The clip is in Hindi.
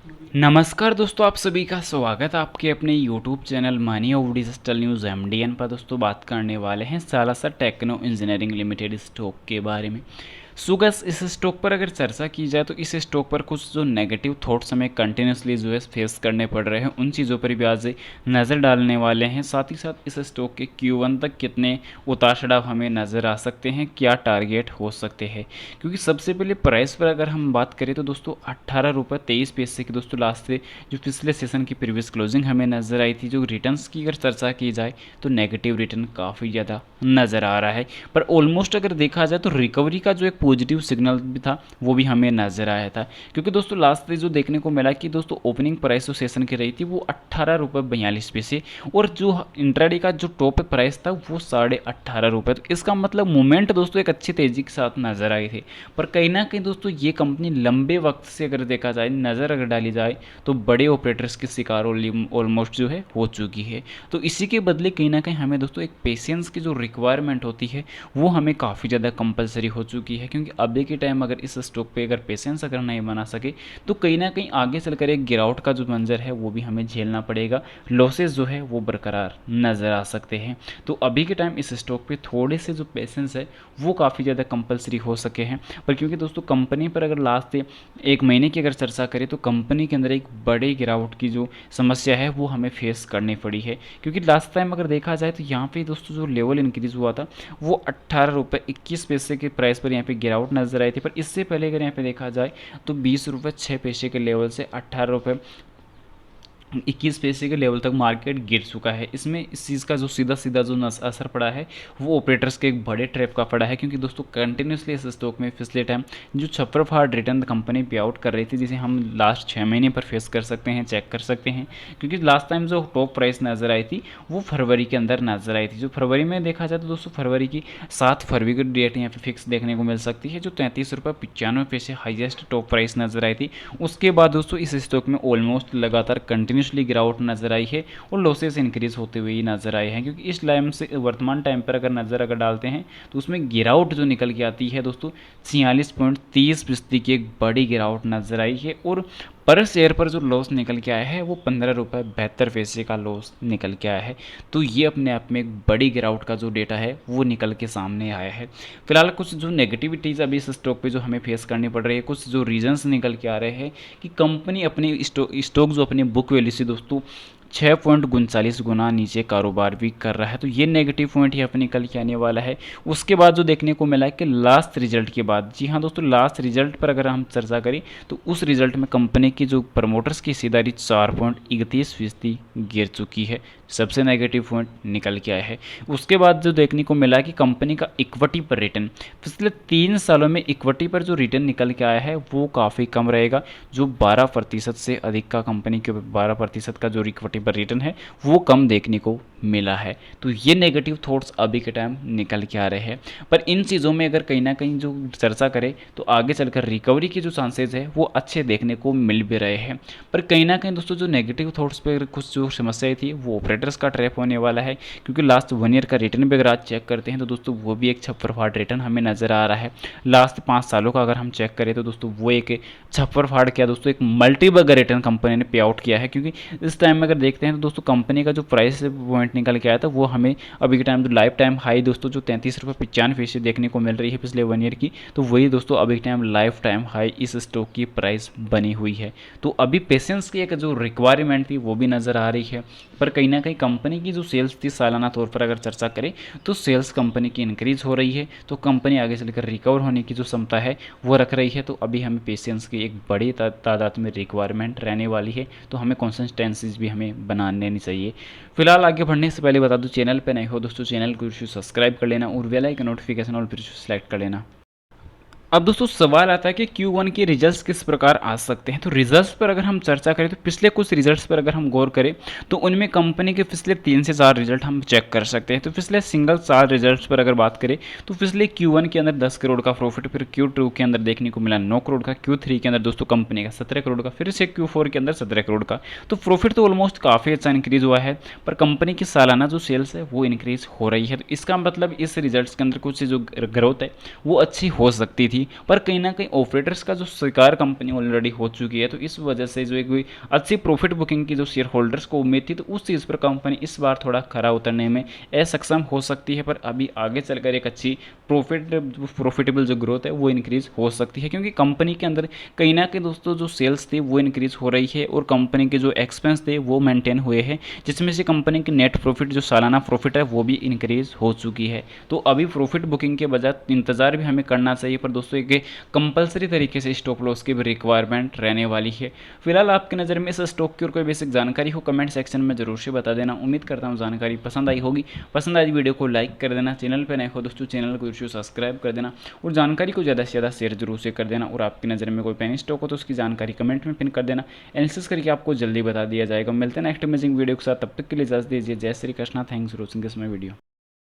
नमस्कार दोस्तों, आप सभी का स्वागत है आपके अपने YouTube channel Money of Digital News MDN पर। दोस्तों बात करने वाले हैं Salasar Techno Engineering Limited stock के बारे में। सो गाइस, इस स्टॉक पर अगर चर्चा की जाए तो इस स्टॉक पर कुछ जो नेगेटिव थॉट्स हमें कंटिन्यूसली जो है फेस करने पड़ रहे हैं, उन चीज़ों पर भी आज नज़र डालने वाले हैं। साथ ही साथ इस स्टॉक के Q1 तक कितने उतार चढ़ाव हमें नज़र आ सकते हैं, क्या टारगेट हो सकते हैं। क्योंकि सबसे पहले प्राइस पर अगर हम बात करें तो दोस्तों 18 रुपये 23 पैसे की दोस्तों लास्ट से जो पिछले सेशन की प्रीवियस क्लोजिंग हमें नज़र आई थी। जो रिटर्न्स की अगर चर्चा की जाए तो नेगेटिव रिटर्न काफ़ी ज़्यादा नज़र आ रहा है, पर ऑलमोस्ट अगर देखा जाए तो रिकवरी का जो एक पॉजिटिव सिग्नल भी था वो भी हमें नज़र आया था। क्योंकि दोस्तों लास्ट में जो देखने को मिला कि दोस्तों ओपनिंग प्राइस जो सेशन की रही थी वो 18 रुपये 42 पैसे, और जो इंट्राडे का जो टॉप प्राइस था वो 18.5 रुपये। तो इसका मतलब मूवमेंट दोस्तों एक अच्छी तेज़ी के साथ नज़र आई थी। पर कहीं ना कहीं दोस्तों ये कंपनी लंबे वक्त से अगर देखा जाए, नज़र अगर डाली जाए, तो बड़े ऑपरेटर्स के शिकार ऑलमोस्ट जो है हो चुकी है। तो इसी के बदले कहीं ना कहीं हमें दोस्तों एक पेशेंस की जो रिक्वायरमेंट होती है वो हमें काफ़ी ज़्यादा कंपलसरी हो चुकी है। क्योंकि अभी के टाइम अगर इस स्टॉक पे अगर पेशेंस अगर नहीं बना सके तो कहीं ना कहीं आगे चलकर एक गिरावट का जो मंजर है वो भी हमें झेलना पड़ेगा। लॉसेस जो है वो बरकरार नज़र आ सकते हैं। तो अभी के टाइम इस स्टॉक पे थोड़े से जो पेशेंस है वो काफ़ी ज़्यादा कंपलसरी हो सके हैं। पर क्योंकि दोस्तों कंपनी पर अगर लास्ट एक महीने की अगर चर्चा करें तो कंपनी के अंदर एक बड़े गिरावट की जो समस्या है वो हमें फेस करनी पड़ी है। क्योंकि लास्ट टाइम अगर देखा जाए तो यहाँ पे दोस्तों जो लेवल इंक्रीज हुआ था वो 18 रुपये 21 पैसे के प्राइस पर यहाँ पे गिरावट नजर आई थी। पर इससे पहले अगर यहाँ पे देखा जाए तो 20 रुपये 6 पैसे के लेवल से 18 रुपये 21 पैसे के लेवल तक मार्केट गिर चुका है। इसमें इस चीज़ का जो सीधा सीधा जो असर पड़ा है वो ऑपरेटर्स के एक बड़े ट्रैप का पड़ा है। क्योंकि दोस्तों कंटिन्यूसली इस स्टॉक में पिछले टाइम जो छप्पर फाड़ रिटर्न कंपनी पे आउट कर रही थी, जिसे हम लास्ट 6 महीने पर फेस कर सकते हैं, चेक कर सकते हैं। क्योंकि लास्ट टाइम जो टॉप प्राइस नज़र आई थी वो फरवरी के अंदर नज़र आई थी। जो फरवरी में देखा जाए तो दोस्तों फरवरी की 7 फरवरी की डेट यहाँ पे फिक्स देखने को मिल सकती है, जो 33 रुपये 95 पैसे हाईएस्ट टॉप प्राइस नज़र आई थी। उसके बाद दोस्तों इस स्टॉक में ऑलमोस्ट लगातार कंटिन्यूसली गिरावट नजर आई है और लॉसेस इंक्रीज होते हुए ही नजर आए हैं। क्योंकि इस टाइम से वर्तमान टाइम पर अगर नज़र अगर डालते हैं तो उसमें गिरावट जो निकल के आती है दोस्तों 46.30% की एक बड़ी गिरावट नजर आई है। और पर शेयर पर जो लॉस निकल के आया है वो 15 रुपये 72 पैसे का लॉस निकल के आया है। तो ये अपने आप में एक बड़ी गिरावट का जो डेटा है वो निकल के सामने आया है। फिलहाल कुछ जो नेगेटिविटीज़ अभी इस स्टॉक पे जो हमें फेस करनी पड़ रही है, कुछ जो रीजंस निकल के आ रहे हैं कि कंपनी अपनी स्टॉक जो अपनी बुक वैल्यू से दोस्तों 6.39 गुना नीचे कारोबार भी कर रहा है। तो ये नेगेटिव पॉइंट ही अपने निकल के आने वाला है। उसके बाद जो देखने को मिला है कि लास्ट रिजल्ट के बाद, जी हाँ दोस्तों, लास्ट रिजल्ट पर अगर हम चर्चा करें तो उस रिजल्ट में कंपनी की जो प्रमोटर्स की हिस्सेदारी 4.31% गिर चुकी है। सबसे नेगेटिव पॉइंट निकल के आया है। उसके बाद जो देखने को मिला कि कंपनी का इक्विटी पर रिटर्न पिछले 3 सालों में इक्विटी पर जो रिटर्न निकल के आया है वो काफ़ी कम रहेगा। जो 12% से अधिक का कंपनी के 12% का जो इक्विटी पर रिटर्न है वो कम देखने को मिला है। तो ये नेगेटिव थॉट्स अभी के टाइम निकल के आ रहे हैं। पर इन चीज़ों में अगर कहीं ना कहीं जो चर्चा करें तो आगे चलकर रिकवरी के जो चांसेज है वो अच्छे देखने को मिल भी रहे हैं। पर कहीं ना कहीं दोस्तों जो नेगेटिव थॉट्स पर कुछ जो समस्याएं थी वो ऑपरेटर्स का ट्रैप होने वाला है। क्योंकि लास्ट 1 ईयर का रिटर्न भी अगर आज चेक करते हैं तो दोस्तों वो भी एक छप्पर फाड़ रिटर्न हमें नज़र आ रहा है। लास्ट 5 सालों का अगर हम चेक करें तो दोस्तों वो एक छप्पर फाड़ किया दोस्तों, एक मल्टी बगर रिटर्न कंपनी ने पे आउट किया है। क्योंकि इस टाइम में अगर देखते हैं तो दोस्तों कंपनी का जो प्राइस पॉइंट निकल के आया था वो हमें अभी के टाइम जो लाइफ टाइम हाई दोस्तों जो 33 रुपये 95 पैसे देखने को मिल रही है पिछले 1 ईयर की, तो वही दोस्तों अभी के टाइम लाइफ टाइम हाई इस स्टॉक की प्राइस बनी हुई है। तो अभी पेशेंस की एक जो रिक्वायरमेंट थी वो भी नज़र आ रही है। पर कहीं ना कहीं कंपनी की जो सेल्स थी सालाना तौर पर अगर चर्चा करें तो सेल्स कंपनी की इंक्रीज हो रही है। तो कंपनी आगे चलकर रिकवर होने की जो क्षमता है वो रख रही है। तो अभी हमें पेशेंस की एक बड़ी तादाद में रिक्वायरमेंट रहने वाली है। तो हमें कंसिस्टेंसीज भी हमें बना लेनी चाहिए। फिलहाल आगे बढ़ने से पहले बता दूं, चैनल पर नए हो दोस्तों चैनल को सब्सक्राइब कर लेना और बेल आइकन नोटिफिकेशन और फिर सेलेक्ट कर लेना। अब दोस्तों सवाल आता है कि Q1 के रिजल्ट्स किस प्रकार आ सकते हैं। तो रिजल्ट्स पर अगर हम चर्चा करें तो पिछले कुछ रिजल्ट्स पर अगर हम गौर करें तो उनमें कंपनी के पिछले 3 से 4 रिजल्ट हम चेक कर सकते हैं। तो पिछले सिंगल 4 रिजल्ट्स पर अगर बात करें तो पिछले Q1 के अंदर 10 करोड़ का प्रॉफिट, फिर Q2 के अंदर देखने को मिला 9 करोड़ का, Q3 के अंदर दोस्तों कंपनी का 17 करोड़ का, फिर से Q4 के अंदर 17 करोड़ का। तो प्रॉफिट तो ऑलमोस्ट काफ़ी अच्छा इंक्रीज हुआ है। पर कंपनी की सालाना जो सेल्स है वो इंक्रीज हो रही है। तो इसका मतलब इस रिजल्ट्स के अंदर कुछ जो ग्रोथ है वो अच्छी हो सकती थी। थी, पर कहीं ना कहीं ऑपरेटर्स का जो शिकार कंपनी ऑलरेडी हो चुकी है, तो इस वजह से जो एक अच्छी प्रॉफिट बुकिंग की जो शेयर होल्डर्स को उम्मीद थी, तो उस चीज़ पर कंपनी इस बार थोड़ा खरा उतरने में असक्षम हो सकती है। पर अभी आगे चलकर एक अच्छी प्रॉफिटेबल जो ग्रोथ है वो इंक्रीज हो सकती है, क्योंकि कंपनी के अंदर कहीं ना कहीं दोस्तों जो सेल्स थे वो इंक्रीज हो रही है और कंपनी के जो एक्सपेंस थे वो मेंटेन हुए हैं, जिसमें से कंपनी की नेट प्रॉफिट जो सालाना प्रॉफिट है वो भी इंक्रीज हो चुकी है। तो अभी प्रॉफिट बुकिंग के बजाय इंतजार भी हमें करना चाहिए, पर दोस्तों एक कंपलसरी तरीके से स्टॉप लॉस की भी रिक्वायरमेंट रहने वाली है। फिलहाल आपकी नज़र में इस स्टॉक की और कोई बेसिक जानकारी हो कमेंट सेक्शन में जरूर से बता देना। उम्मीद करता हूँ जानकारी पसंद आई होगी। पसंद आई वीडियो को लाइक कर देना, चैनल पर नए हो दोस्तों चैनल को जरूर सब्सक्राइब कर देना और जानकारी को ज़्यादा से ज़्यादा शेयर जरूर से कर देना। और आपकी नज़र में कोई पेनी स्टॉक हो तो उसकी जानकारी कमेंट में पिन कर देना, एनालिसिस करके आपको जल्दी बता दिया जाएगा। मिलते हैं नेक्स्ट अमेजिंग वीडियो के साथ, तब तक के लिए इजाजत दीजिए। जय Shri Krishna, thanks for watching this my video.